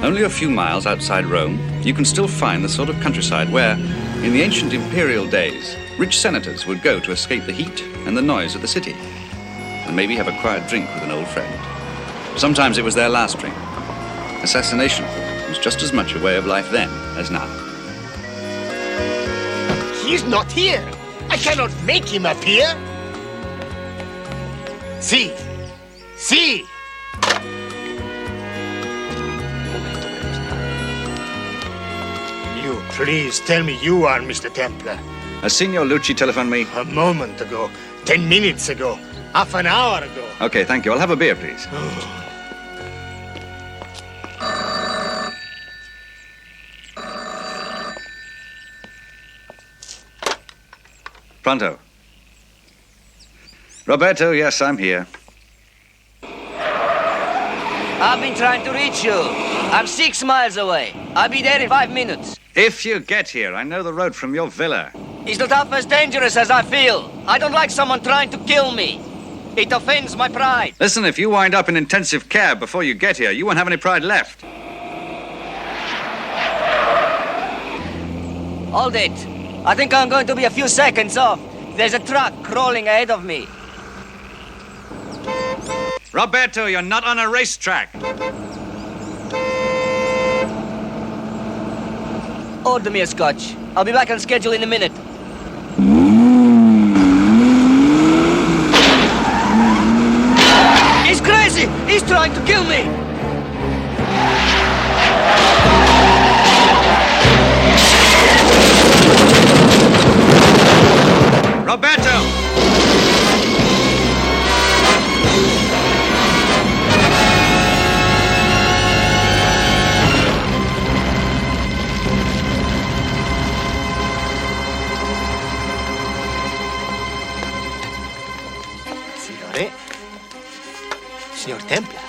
Only a few miles outside Rome, you can still find the sort of countryside where, in the ancient imperial days, rich senators would go to escape the heat and the noise of the city, and maybe have a quiet drink with an old friend. Sometimes it was their last drink. Assassination was just as much a way of life then as now. He's not here. I cannot make him appear. See. You please tell me you are Mr. Templar. Has Signor Lucci telephoned me? A moment ago, 10 minutes ago, half an hour ago. Okay, thank you. I'll have a beer, please. Pronto. Roberto, yes, I'm here. I've been trying to reach you. I'm 6 miles away. I'll be there in 5 minutes. If you get here, I know the road from your villa. It's not half as dangerous as I feel. I don't like someone trying to kill me. It offends my pride. Listen, if you wind up in intensive care before you get here, you won't have any pride left. Hold it. I think I'm going to be a few seconds off. There's a truck crawling ahead of me. Roberto, you're not on a racetrack. Order me a scotch. I'll be back on schedule in a minute. He's crazy! He's trying to kill me! Roberto! Signor Templar.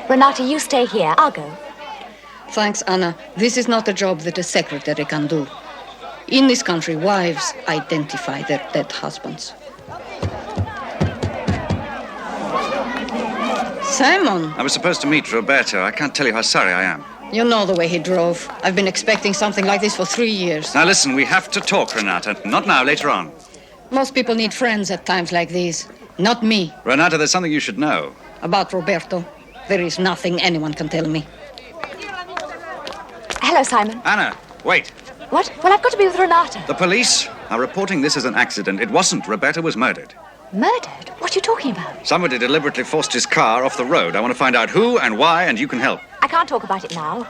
Renata, you stay here. I'll go. Thanks, Anna. This is not a job that a secretary can do. In this country, wives identify their dead husbands. Simon, I was supposed to meet Roberto. I can't tell you how sorry I am. you know the way he drove. I've been expecting something like this for 3 years. Now listen, we have to talk, Renata. Not now, later on. Most people need friends at times like these. Not me. Renata, there's something you should know. About Roberto, there is nothing anyone can tell me. Hello, Simon. Anna, wait. What? Well, I've got to be with Renata. The police are reporting this as an accident. It wasn't. Roberto was murdered. Murdered? What are you talking about? Somebody deliberately forced his car off the road. I want to find out who and why, and you can help. I can't talk about it now.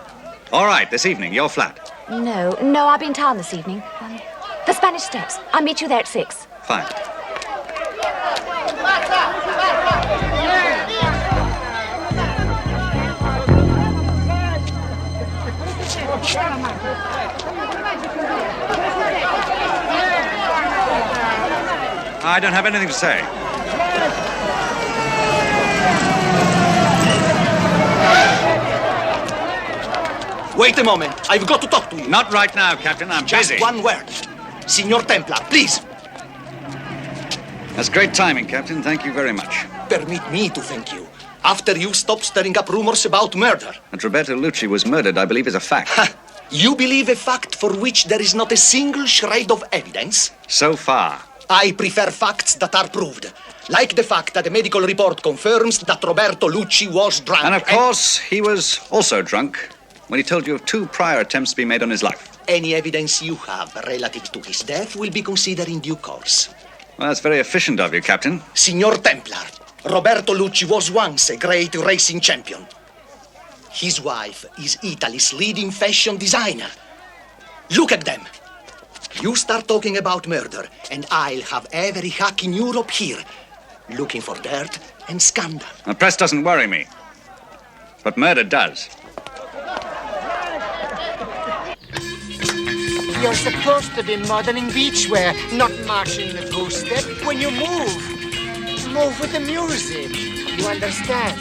All right, this evening, your flat. No, I'll be in town this evening. The Spanish Steps. I'll meet you there at 6. Fine. I don't have anything to say. Wait a moment. I've got to talk to you. Not right now, Captain. I'm Just busy. one word. Signor Templar, please. That's great timing, Captain. Thank you very much. Permit me to thank you. After you stopped stirring up rumors about murder. That Roberto Lucci was murdered, I believe, is a fact. You believe a fact for which there is not a single shred of evidence? So far. I prefer facts that are proved. Like the fact that the medical report confirms that Roberto Lucci was drunk. And of course, he was also drunk when he told you of 2 prior attempts to be made on his life. Any evidence you have relative to his death will be considered in due course. Well, that's very efficient of you, Captain. Signor Templar, Roberto Lucci was once a great racing champion. His wife is Italy's leading fashion designer. Look at them. You start talking about murder, and I'll have every hack in Europe here, looking for dirt and scandal. The press doesn't worry me, but murder does. You're supposed to be modeling beachwear, not marching the two-step. When you move with the music. You understand?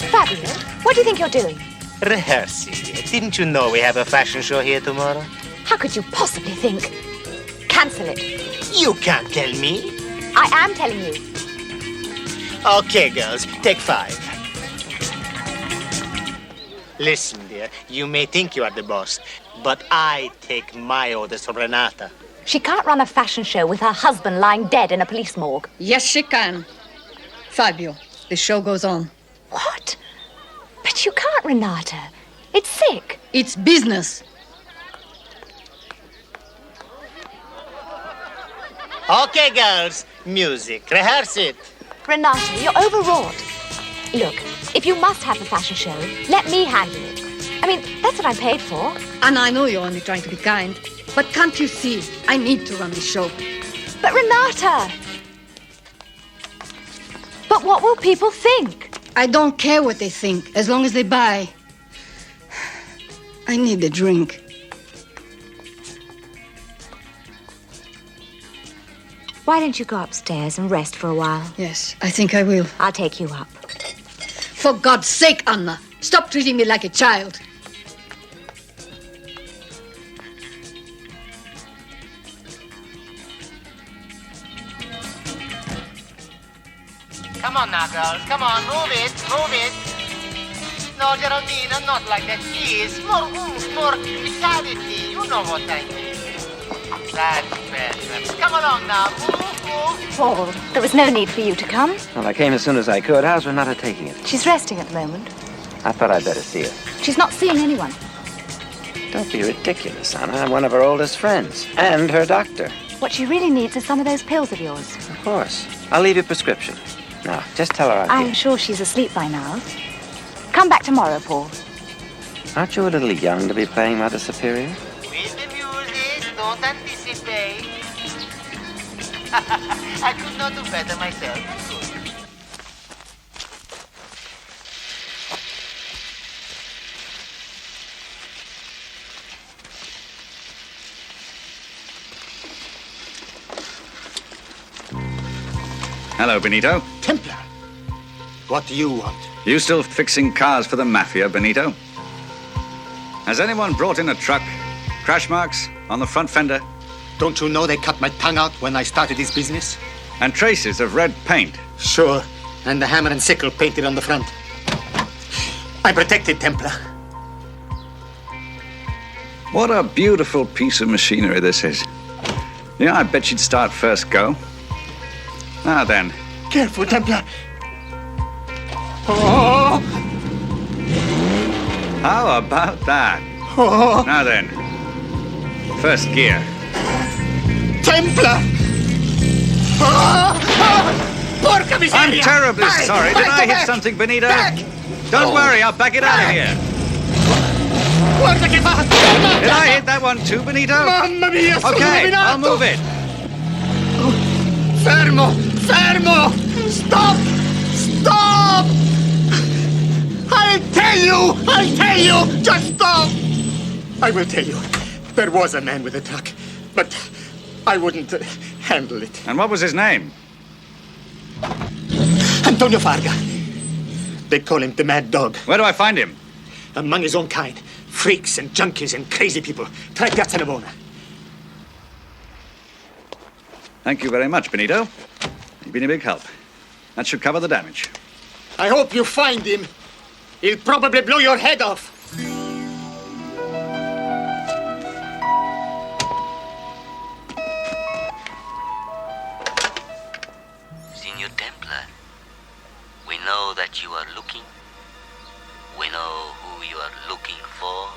Fabio, what do you think you're doing? Rehearsing. Didn't you know we have a fashion show here tomorrow? How could you possibly think? Cancel it. You can't tell me. I am telling you. Okay, girls, take 5. Listen, dear, you may think you are the boss, but I take my orders from Renata. She can't run a fashion show with her husband lying dead in a police morgue. Yes, she can. Fabio, the show goes on. What? But you can't, Renata. It's sick. It's business. Okay, girls, music. Rehearse it. Renata, you're overwrought. Look, if you must have a fashion show, let me handle it. I mean, that's what I'm paid for. And I know you're only trying to be kind, but can't you see? I need to run the show. But Renata! But what will people think? I don't care what they think, as long as they buy. I need a drink. Why don't you go upstairs and rest for a while? Yes, I think I will. I'll take you up. For God's sake, Anna, stop treating me like a child. Come on now, girls. Come on, move it, move it. No, Geraldina, not like that. Please, more oomph, more vitality. You know what I mean. That's better. Come along now. Move, move. Paul, there was no need for you to come. Well, I came as soon as I could. How's Renata taking it? She's resting at the moment. I thought I'd better see her. She's not seeing anyone. Don't be ridiculous, Anna. I'm one of her oldest friends. And her doctor. What she really needs is some of those pills of yours. Of course. I'll leave you a prescription. Now, just tell her I'm I'm here. sure she's asleep by now. Come back tomorrow, Paul. Aren't you a little young to be playing Mother Superior? With the music, don't anticipate. I could not do better myself. Hello, Benito. Templar, what do you want? You still fixing cars for the mafia, Benito? Has anyone brought in a truck? Crash marks on the front fender? Don't you know they cut my tongue out when I started this business? And traces of red paint? Sure. And the hammer and sickle painted on the front. I protected Templar. What a beautiful piece of machinery this is. Yeah, I bet you'd start first go. Now then. Careful, Templar. Oh! How about that? Oh! Now then. First gear. Templar! Oh! Oh! Porca miseria! I'm terribly Back! sorry. Back! Did I hit Back! something, Benito? Back! Don't Oh. worry, I'll back it out of Back! here. Guarda che fa! Did I hit that one too, Benito? Mamma mia, sono Okay, rovinato! I'll move it. Fermo! Fermo! Stop! Stop! I'll tell you! Just stop! I will tell you. There was a man with a truck, but I wouldn't handle it. And what was his name? Antonio Farga. They call him the Mad Dog. Where do I find him? Among his own kind. Freaks and junkies and crazy people. Try Piazza Navona. Thank you very much, Benito. You've been a big help. That should cover the damage. I hope you find him. He'll probably blow your head off. Signor Templar, we know that you are looking. We know who you are looking for.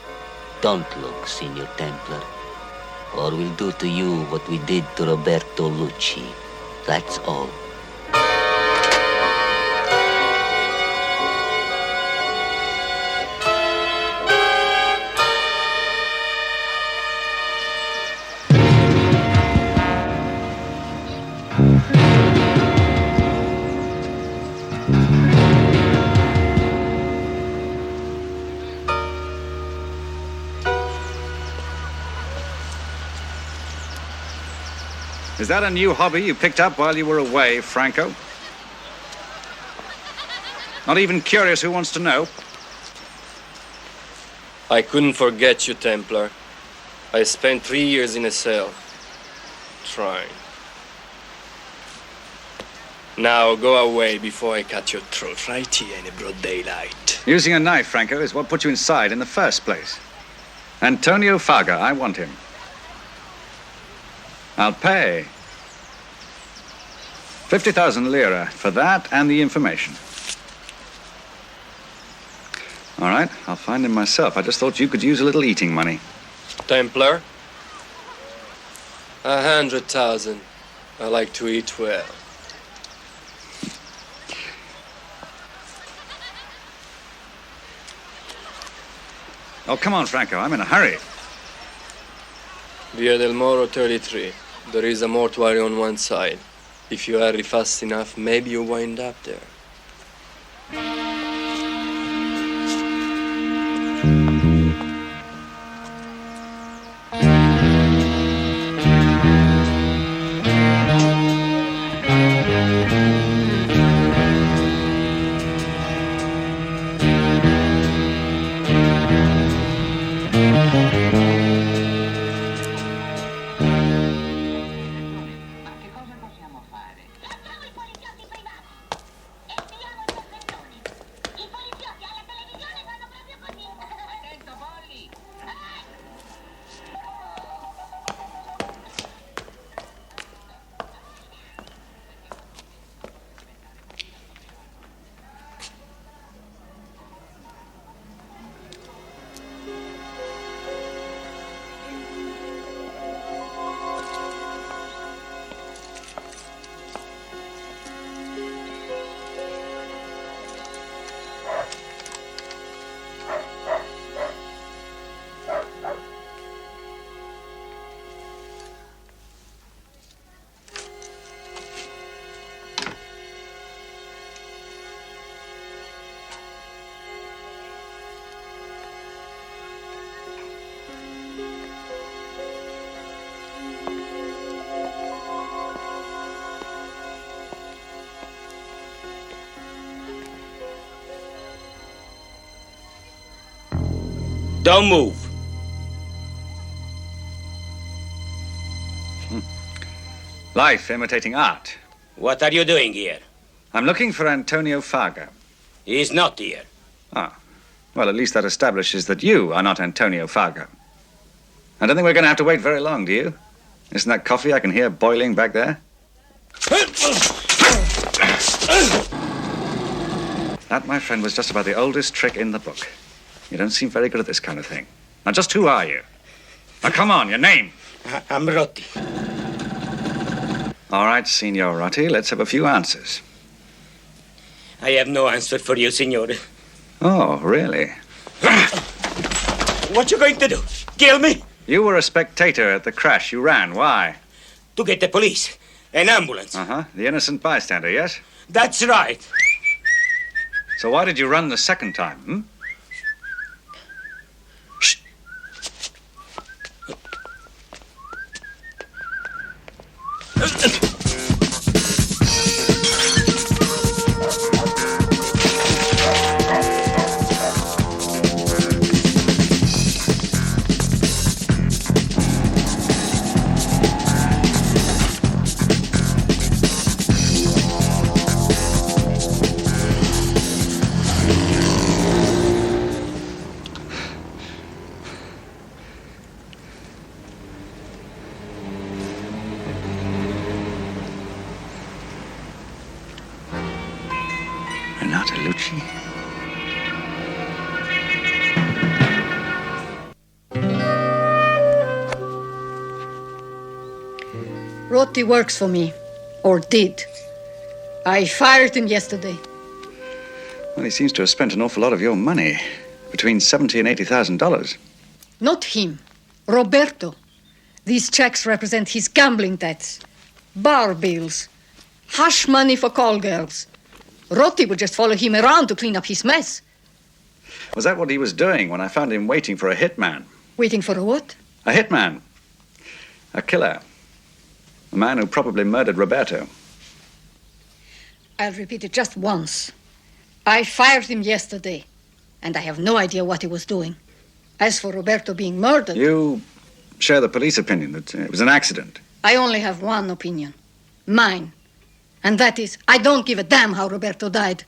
Don't look, Signor Templar, or we'll do to you what we did to Roberto Lucci. That's all. Is that a new hobby you picked up while you were away, Franco? Not even curious who wants to know? I couldn't forget you, Templar. I spent 3 years in a cell. Trying. Now go away before I cut your throat right here in the broad daylight. Using a knife, Franco, is what put you inside in the first place. Antonio Farga, I want him. I'll pay 50,000 lira for that and the information. All right, I'll find him myself. I just thought you could use a little eating money. Templar? 100,000. I like to eat well. Oh, come on, Franco, I'm in a hurry. Via del Moro 33. There is a mortuary on one side. If you hurry fast enough, maybe you wind up there. Don't move. Life imitating art. What are you doing here? I'm looking for Antonio Fargo. He's not here. Ah. Well, at least that establishes that you are not Antonio Fargo. I don't think we're going to have to wait very long, do you? Isn't that coffee I can hear boiling back there? That, my friend, was just about the oldest trick in the book. You don't seem very good at this kind of thing. Now, just who are you? Now, come on, your name. I'm Rotti. All right, Signor Rotti, let's have a few answers. I have no answer for you, signore. Oh, really? What you going to do? Kill me? You were a spectator at the crash. You ran. Why? To get the police. An ambulance. Uh-huh. The innocent bystander, yes? That's right. So why did you run the second time, hmm? Shh. Renata Lucci. Rotti works for me, or did. I fired him yesterday. Well, he seems to have spent an awful lot of your money. Between $70,000 and $80,000. Not him. Roberto. These checks represent his gambling debts, bar bills, hush money for call girls. Rotti would just follow him around to clean up his mess. Was that what he was doing when I found him waiting for a hitman? Waiting for a what? A hitman. A killer. A man who probably murdered Roberto. I'll repeat it just once. I fired him yesterday, and I have no idea what he was doing. As for Roberto being murdered... You share the police opinion that it was an accident. I only have one opinion. Mine. And that is, I don't give a damn how Roberto died.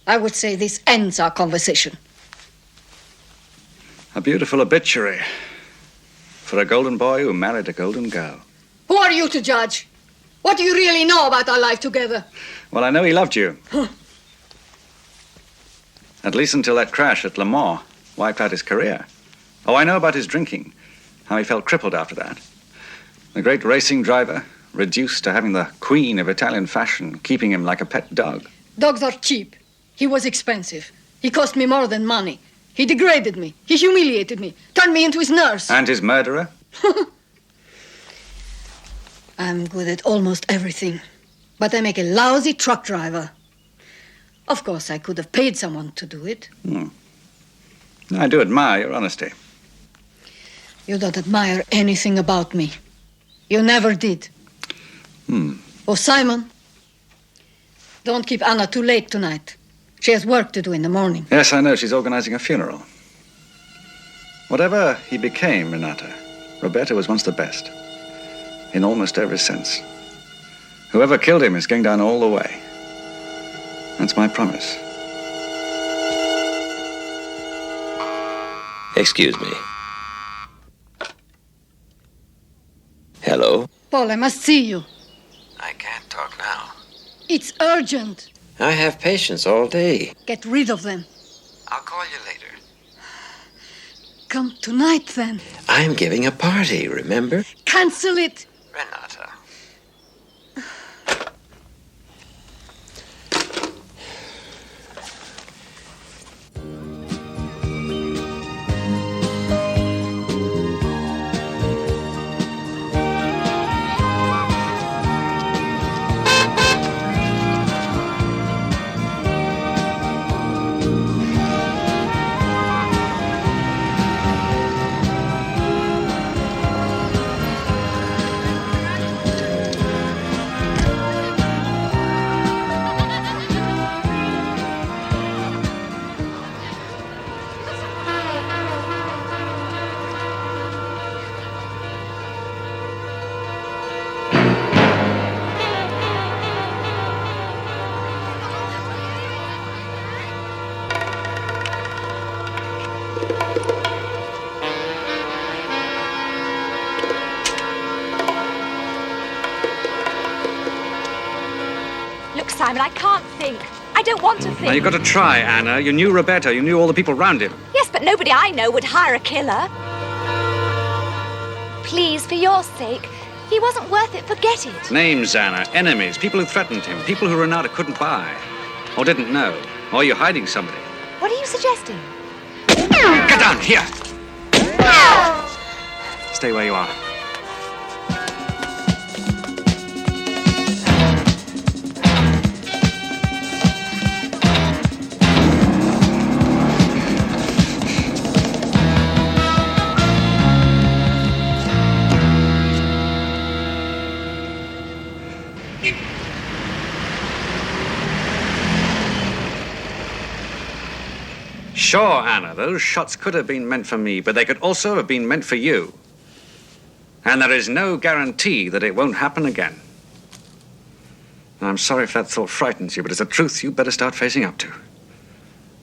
I would say this ends our conversation. A beautiful obituary for a golden boy who married a golden girl. Who are you to judge? What do you really know about our life together? Well, I know he loved you. At least until that crash at Le Mans wiped out his career. Oh, I know about his drinking, how he felt crippled after that. The great racing driver, reduced to having the queen of Italian fashion keeping him like a pet dog. Dogs are cheap. He was expensive. He cost me more than money. He degraded me. He humiliated me. Turned me into his nurse. And his murderer? I'm good at almost everything. But I make a lousy truck driver. Of course, I could have paid someone to do it. I do admire your honesty. You don't admire anything about me. You never did. Oh, Simon, don't keep Anna too late tonight. She has work to do in the morning. Yes, I know. She's organizing a funeral. Whatever he became, Renata, Roberto was once the best. In almost every sense. Whoever killed him is going down all the way. That's my promise. Excuse me. Hello? Paul, I must see you. I can't talk now. It's urgent. I have patients all day. Get rid of them. I'll call you later. Come tonight, then. I'm giving a party, remember? Cancel it. Renata. Simon. I can't think. I don't want to think. Now, you've got to try, Anna. You knew Roberto. You knew all the people around him. Yes, but nobody I know would hire a killer. Please, for your sake. He wasn't worth it. Forget it. Names, Anna. Enemies. People who threatened him. People who Renata couldn't buy. Or didn't know. Or you're hiding somebody. What are you suggesting? Get down! Here! Stay where you are. Sure, Anna, those shots could have been meant for me, but they could also have been meant for you. And there is no guarantee that it won't happen again. I'm sorry if that thought frightens you, but it's a truth you better start facing up to.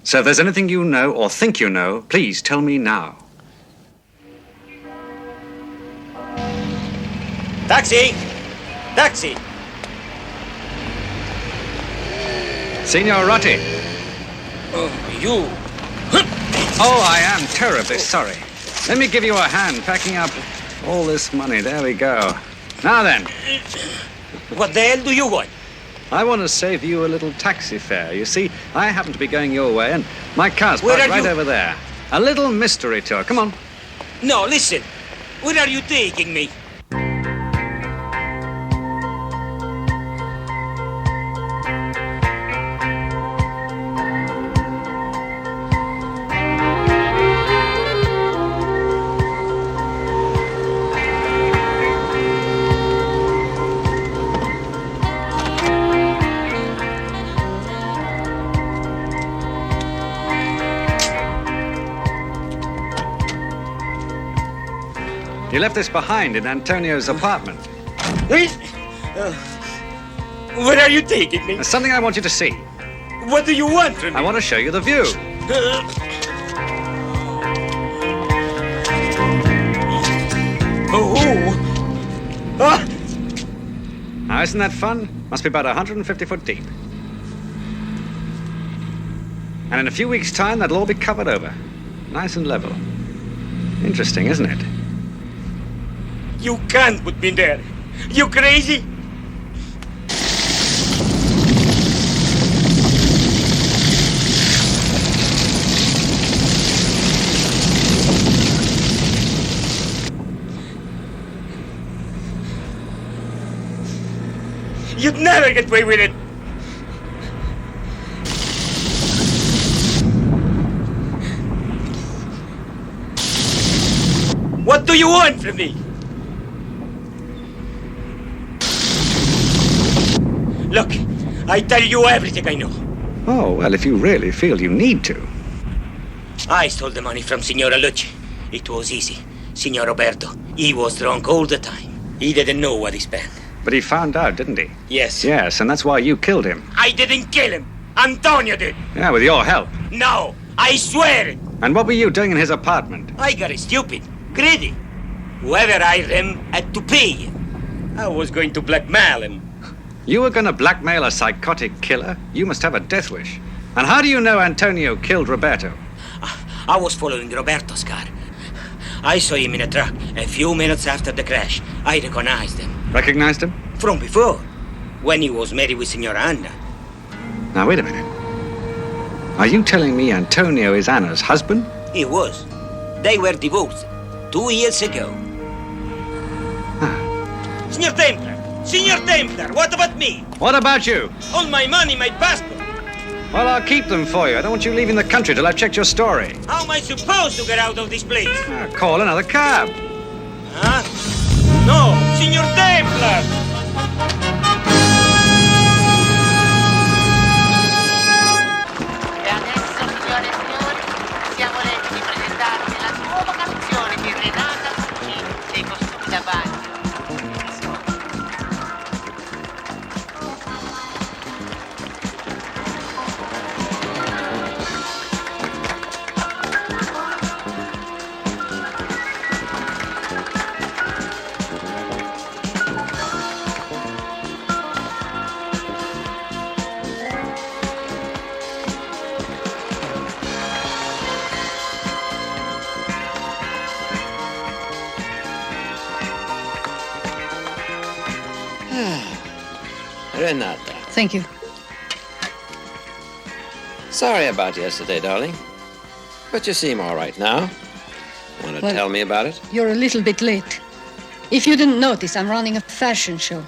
So if there's anything you know or think you know, please tell me now. Taxi! Taxi! Signor Rotti. Oh, you. Oh, I am terribly sorry. Let me give you a hand packing up all this money. There we go. Now then. What the hell do you want? I want to save you a little taxi fare. You see, I happen to be going your way, and my car's parked right over there. A little mystery tour. Come on. No, listen. Where are you taking me? You left this behind in Antonio's apartment. Where are you taking me? There's something I want you to see. What do you want from me? I want to show you the view. Now, isn't that fun? Must be about 150 foot deep. And in a few weeks' time, that'll all be covered over. Nice and level. Interesting, isn't it? You can't put me there. You crazy? You'd never get away with it. What do you want from me? Look, I tell you everything I know. Oh, well, if you really feel you need to. I stole the money from Signora Lucci. It was easy. Signor Roberto, he was drunk all the time. He didn't know what he spent. But he found out, didn't he? Yes. Yes, and that's why you killed him. I didn't kill him. Antonio did. Yeah, with your help. No, I swear it. And what were you doing in his apartment? I got stupid, greedy. Whoever hired him had to pay him. I was going to blackmail him. You were going to blackmail a psychotic killer? You must have a death wish. And how do you know Antonio killed Roberto? I was following Roberto's car. I saw him in a truck a few minutes after the crash. I recognized him. Recognized him? From before, when he was married with Signora Anna. Now, wait a minute. Are you telling me Antonio is Anna's husband? He was. They were divorced 2 years ago. Signor Templar! Signor Templar, what about me? What about you? All my money, my passport. Well, I'll keep them for you. I don't want you leaving the country till I've checked your story. How am I supposed to get out of this place? Call another cab. Huh? No, Signor Templar! E adesso, signore e signori, siamo lieti di presentarvi la nuova canzone di Renata Lucci dei costumi da bagno. Renata. Thank you. Sorry about yesterday, darling. But you seem all right now. Want to Well, tell me about it? You're a little bit late. If you didn't notice, I'm running a fashion show.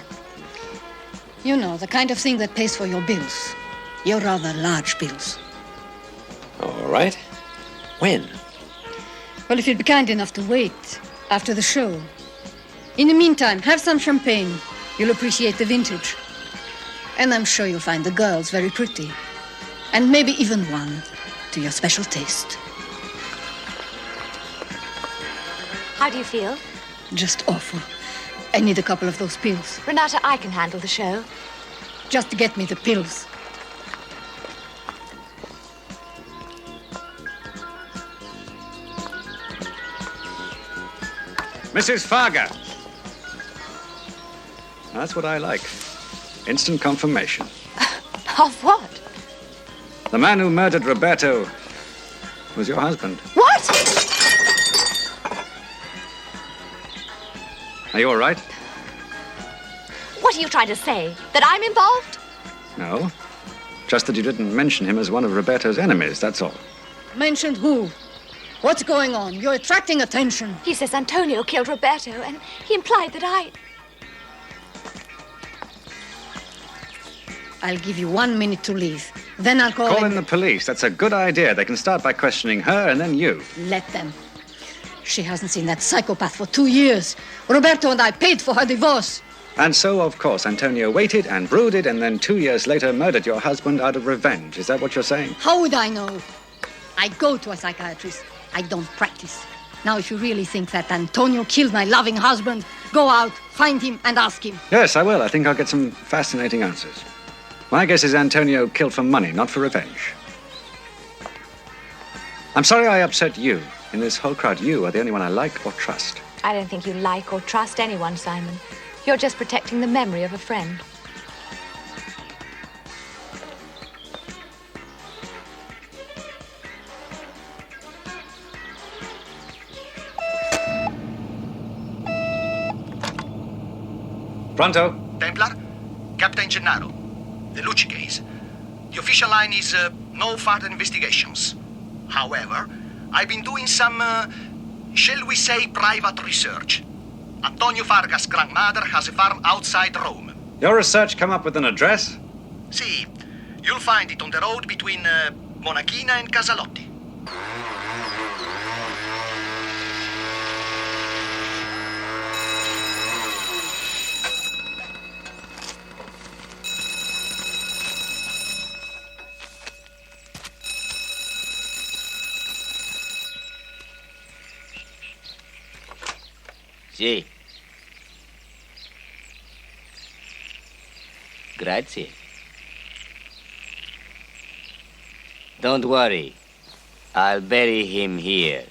You know, the kind of thing that pays for your bills. Your rather large bills. All right. When? Well, if you'd be kind enough to wait after the show. In the meantime, have some champagne. You'll appreciate the vintage. And I'm sure you'll find the girls very pretty. And maybe even one to your special taste. How do you feel? Just awful. I need a couple of those pills. Renata, I can handle the show. Just to get me the pills. Mrs. Farga. That's what I like. Instant confirmation. Of what? The man who murdered Roberto was your husband. What? Are you all right? What are you trying to say? That I'm involved? No. Just that you didn't mention him as one of Roberto's enemies, that's all. Mentioned who? What's going on? You're attracting attention. He says Antonio killed Roberto, and he implied that I... I'll give you 1 minute to leave. Then I'll Call in the police. That's a good idea. They can start by questioning her and then you. Let them. She hasn't seen that psychopath for 2 years. Roberto and I paid for her divorce. And so, of course, Antonio waited and brooded and then 2 years later murdered your husband out of revenge. Is that what you're saying? How would I know? I go to a psychiatrist. I don't practice. Now, if you really think that Antonio killed my loving husband, go out, find him, and ask him. Yes, I will. I think I'll get some fascinating answers. My guess is Antonio killed for money, not for revenge. I'm sorry I upset you. In this whole crowd, you are the only one I like or trust. I don't think you like or trust anyone, Simon. You're just protecting the memory of a friend. Pronto? Templar, Captain Gennaro. The Lucci case. The official line is no further investigations. However, I've been doing some, shall we say, private research. Antonio Farga's grandmother has a farm outside Rome. Your research come up with an address? See, you'll find it on the road between Monachina and Casalotti. Sì. Grazie. Don't worry. I'll bury him here.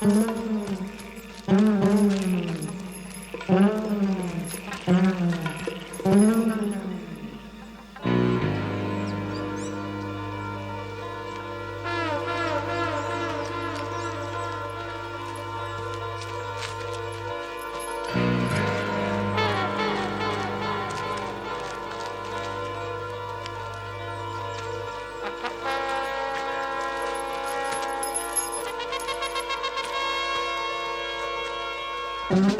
Mm-hmm. Anna?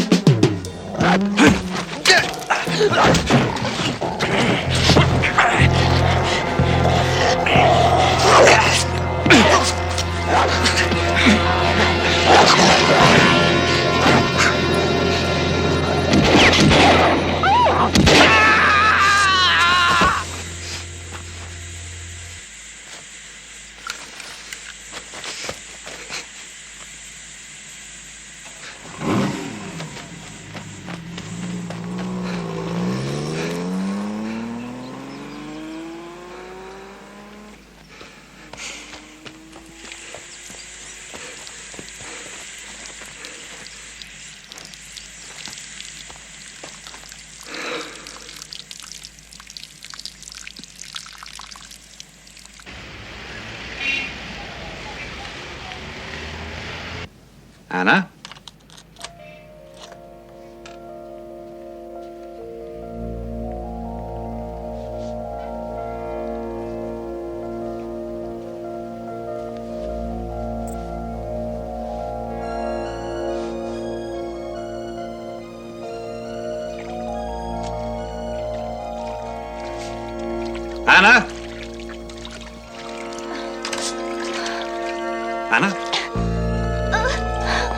Anna? Anna?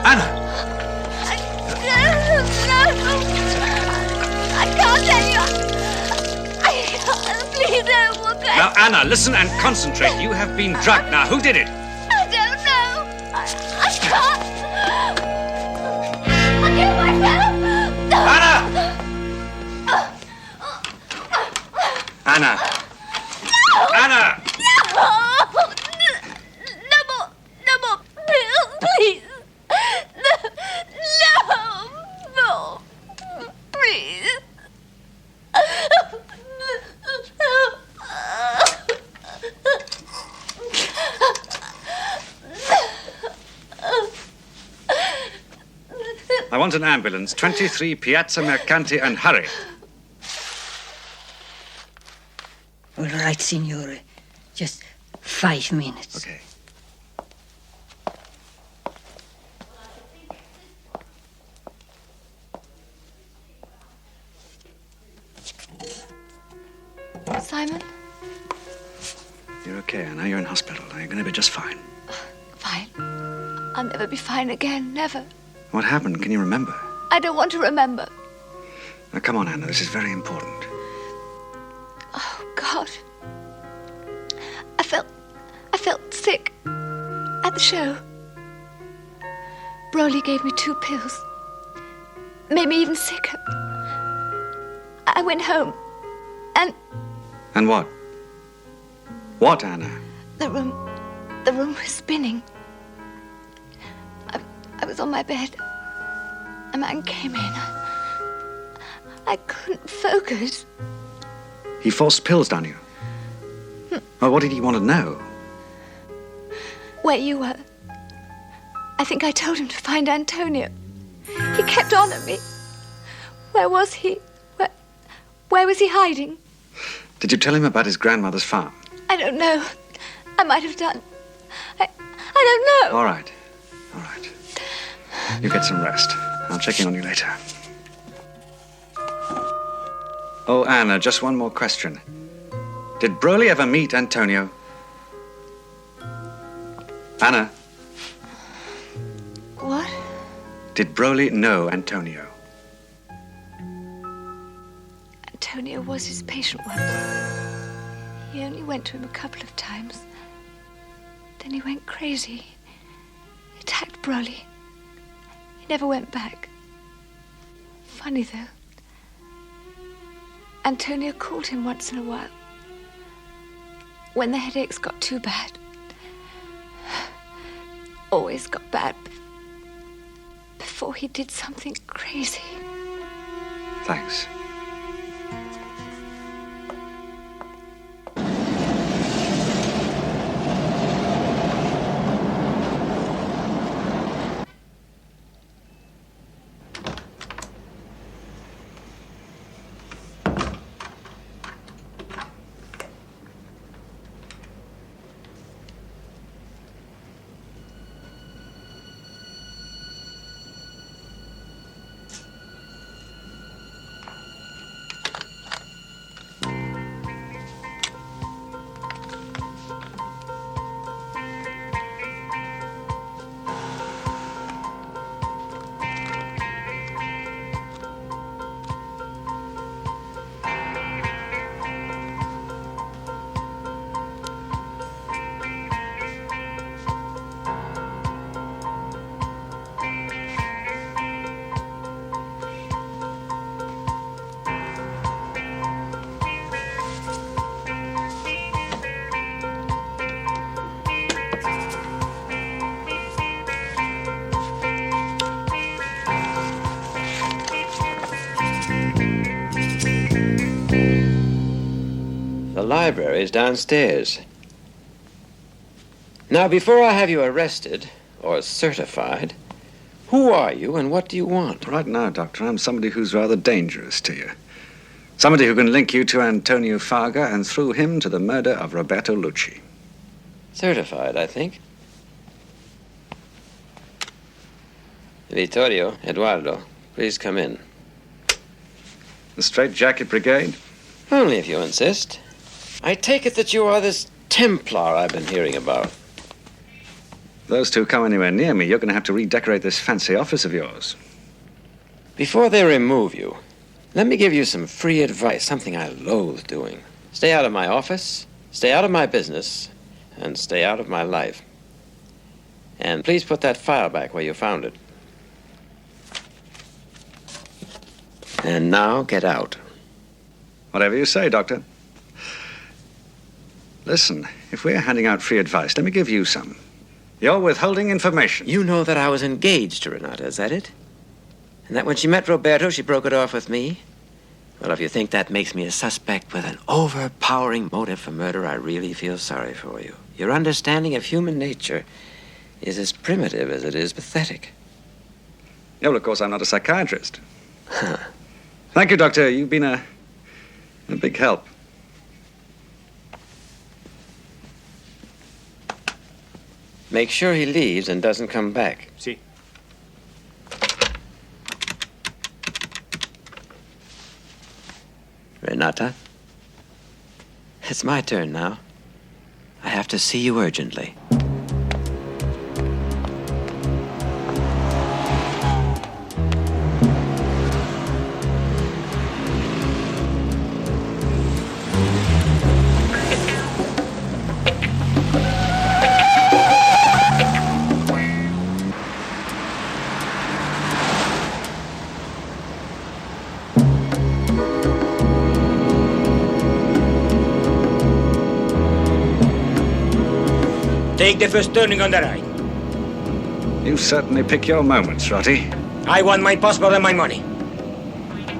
Anna! I can't tell you. I can't. Please don't look at Now, Anna, listen and concentrate. You have been drugged. Now, who did it? I don't know. I can't. I'll kill myself. Anna! Anna! Anna! No more pills, please. No, please. I want an ambulance, 23 Piazza Mercanti, and hurry. All right, signore. Just 5 minutes. Okay. Simon? You're okay, Anna. You're in hospital. You're going to be just fine. Fine. I'll never be fine again, never. What happened? Can you remember? I don't want to remember. Now, come on, Anna. This is very important. Oh, God. I felt sick at the show. Broly gave me 2 pills. Made me even sicker. I went home and And what? What, Anna? the room was spinning. I was on my bed. A man came in. I couldn't focus. He forced pills down you. Well, what did he want to know? Where you were. I think I told him to find Antonio. He kept on at me. Where was he? Where was he hiding? Did you tell him about his grandmother's farm? I don't know. I might have done. I don't know. All right. All right. You get some rest. I'll check in on you later. Oh, Anna, just one more question. Did Broly ever meet Antonio? Anna, What? did Broly know Antonio? Antonio was his patient once. He only went to him a couple of times. Then he went crazy. He attacked Broly. He never went back. Funny, though. Antonio called him once in a while. When the headaches got too bad. Always got bad before he did something crazy. Thanks. The library is downstairs. Now, before I have you arrested or certified, who are you and what do you want? Right now, Doctor, I'm somebody who's rather dangerous to you. Somebody who can link you to Antonio Farga and through him to the murder of Roberto Lucci. Certified, I think. Vittorio, Eduardo, please come in. The Straitjacket Brigade? Only if you insist. I take it that you are this Templar I've been hearing about. Those two come anywhere near me, you're going to have to redecorate this fancy office of yours. Before they remove you, let me give you some free advice, something I loathe doing. Stay out of my office, stay out of my business, and stay out of my life. And please put that file back where you found it. And now get out. Whatever you say, Doctor. Listen, if we're handing out free advice, let me give you some. You're withholding information. You know that I was engaged to Renata, is that it? And that when she met Roberto, she broke it off with me? Well, if you think that makes me a suspect with an overpowering motive for murder, I really feel sorry for you. Your understanding of human nature is as primitive as it is pathetic. Yeah, well, of course, I'm not a psychiatrist. Thank you, Doctor. You've been a big help. Make sure he leaves and doesn't come back. See. Renata, it's my turn now. I have to see you urgently. Take the first turning on the right. You certainly pick your moments, Rotti. I want my passport and my money.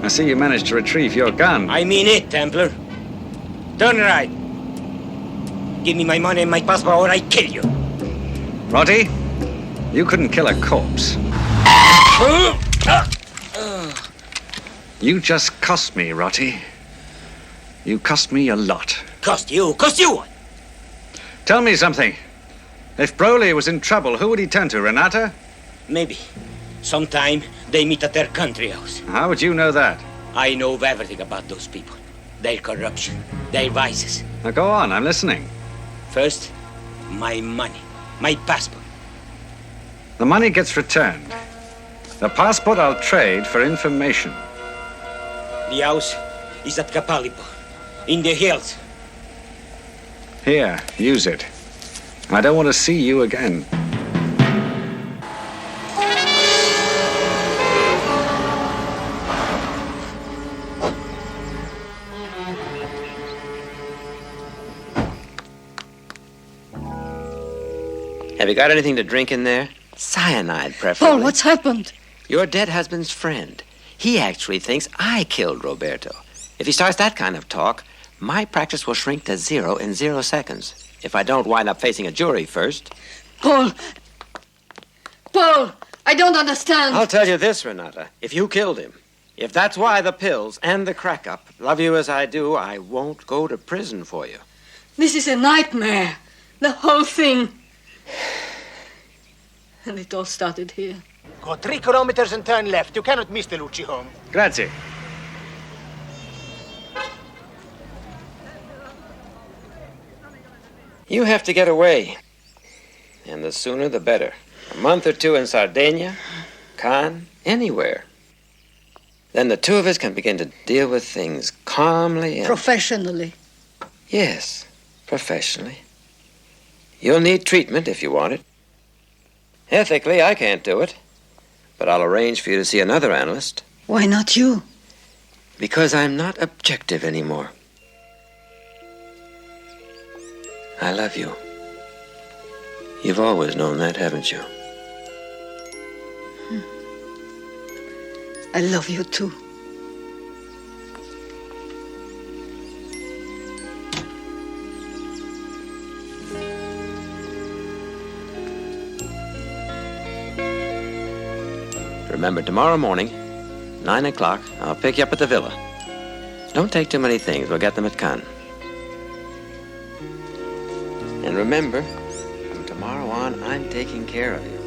I see you managed to retrieve your gun. I mean it, Templar. Turn right. Give me my money and my passport or I kill you. Rotti, you couldn't kill a corpse. You just cost me, Rotti. You cost me a lot. Cost you? Cost you what? Tell me something. If Broly was in trouble, who would he turn to, Renata? Maybe. Sometime they meet at their country house. How would you know that? I know everything about those people. Their corruption, their vices. Now go on, I'm listening. First, my money, my passport. The money gets returned. The passport I'll trade for information. The house is at Capalipo, in the hills. Here, use it. I don't want to see you again. Have you got anything to drink in there? Cyanide, preferably. Paul, what's happened? Your dead husband's friend. He actually thinks I killed Roberto. If he starts that kind of talk, my practice will shrink to 0 in 0 seconds. If I don't wind up facing a jury first. Paul, I don't understand. I'll tell you this, Renata. If you killed him, if that's why the pills and the crack-up love you as I do, I won't go to prison for you. This is a nightmare. The whole thing. And it all started here. Go 3 kilometers and turn left. You cannot miss the Lucci home. Grazie. You have to get away. And the sooner the better. A month or 2 in Sardinia, Cannes, anywhere. Then the two of us can begin to deal with things calmly and... Professionally. Yes, professionally. You'll need treatment if you want it. Ethically, I can't do it. But I'll arrange for you to see another analyst. Why not you? Because I'm not objective anymore. I love you. You've always known that, haven't you? I love you too. Remember, tomorrow morning, 9 o'clock, I'll pick you up at the villa. Don't take too many things. We'll get them at Cannes. And remember, from tomorrow on, I'm taking care of you.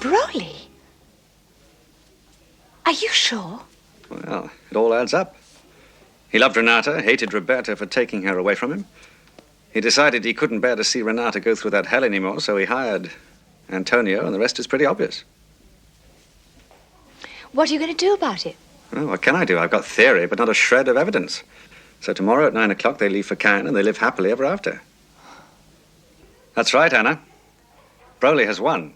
Broly? Are you sure? Well, it all adds up. He loved Renata, hated Roberto for taking her away from him. He decided he couldn't bear to see Renata go through that hell anymore, so he hired Antonio, and the rest is pretty obvious. What are you going to do about it? Well, what can I do? I've got theory, but not a shred of evidence. So tomorrow at 9 o'clock, they leave for Cannes, and they live happily ever after. That's right, Anna. Broly has won.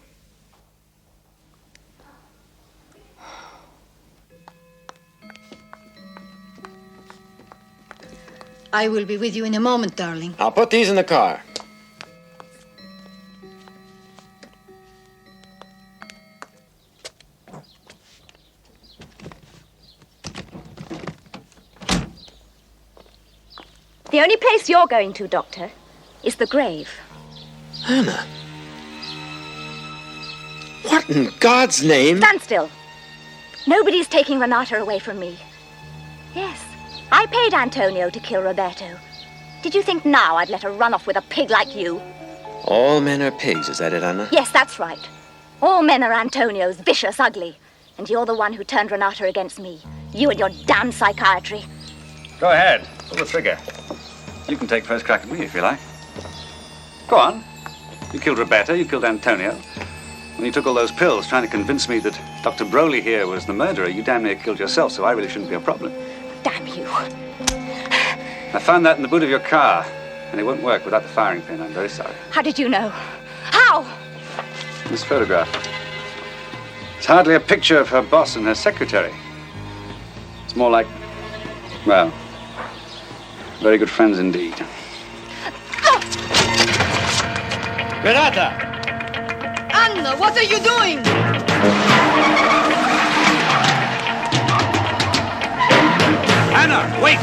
I will be with you in a moment, darling. I'll put these in the car. The only place you're going to, Doctor, is the grave. Anna. What in God's name? Stand still. Nobody's taking Renata away from me. Yes, I paid Antonio to kill Roberto. Did you think now I'd let her run off with a pig like you? All men are pigs, is that it, Anna? Yes, that's right. All men are Antonio's, vicious, ugly. And you're the one who turned Renata against me. You and your damn psychiatry. Go ahead. Pull the trigger. You can take first crack at me if you like. Go on. You killed Roberto, you killed Antonio. When you took all those pills trying to convince me that Dr. Broly here was the murderer, you damn near killed yourself, so I really shouldn't be a problem. Damn you. I found that in the boot of your car, and it won't work without the firing pin. I'm very sorry. How did you know? How? This photograph. It's hardly a picture of her boss and her secretary. It's more like, well, very good friends indeed. Renata! Anna, what are you doing? Anna, wait!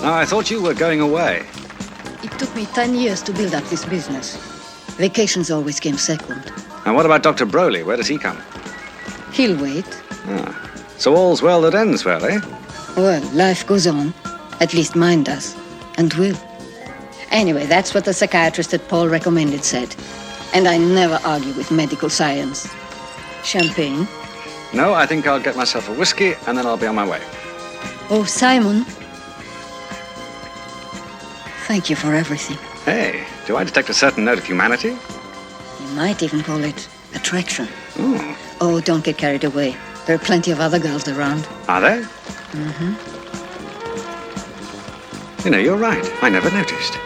Oh, I thought you were going away. It took me 10 years to build up this business. Vacations always came second. And what about Dr. Broly? Where does he come? He'll wait. Ah. So all's well that ends well, eh? Well, life goes on. At least mine does. And will. Anyway, that's what the psychiatrist that Paul recommended said. And I never argue with medical science. Champagne? No, I think I'll get myself a whiskey and then I'll be on my way. Oh, Simon. Thank you for everything. Hey, do I detect a certain note of humanity? You might even call it attraction. Oh. Oh, don't get carried away. There are plenty of other girls around. Are there? Mm-hmm. You know, you're right. I never noticed.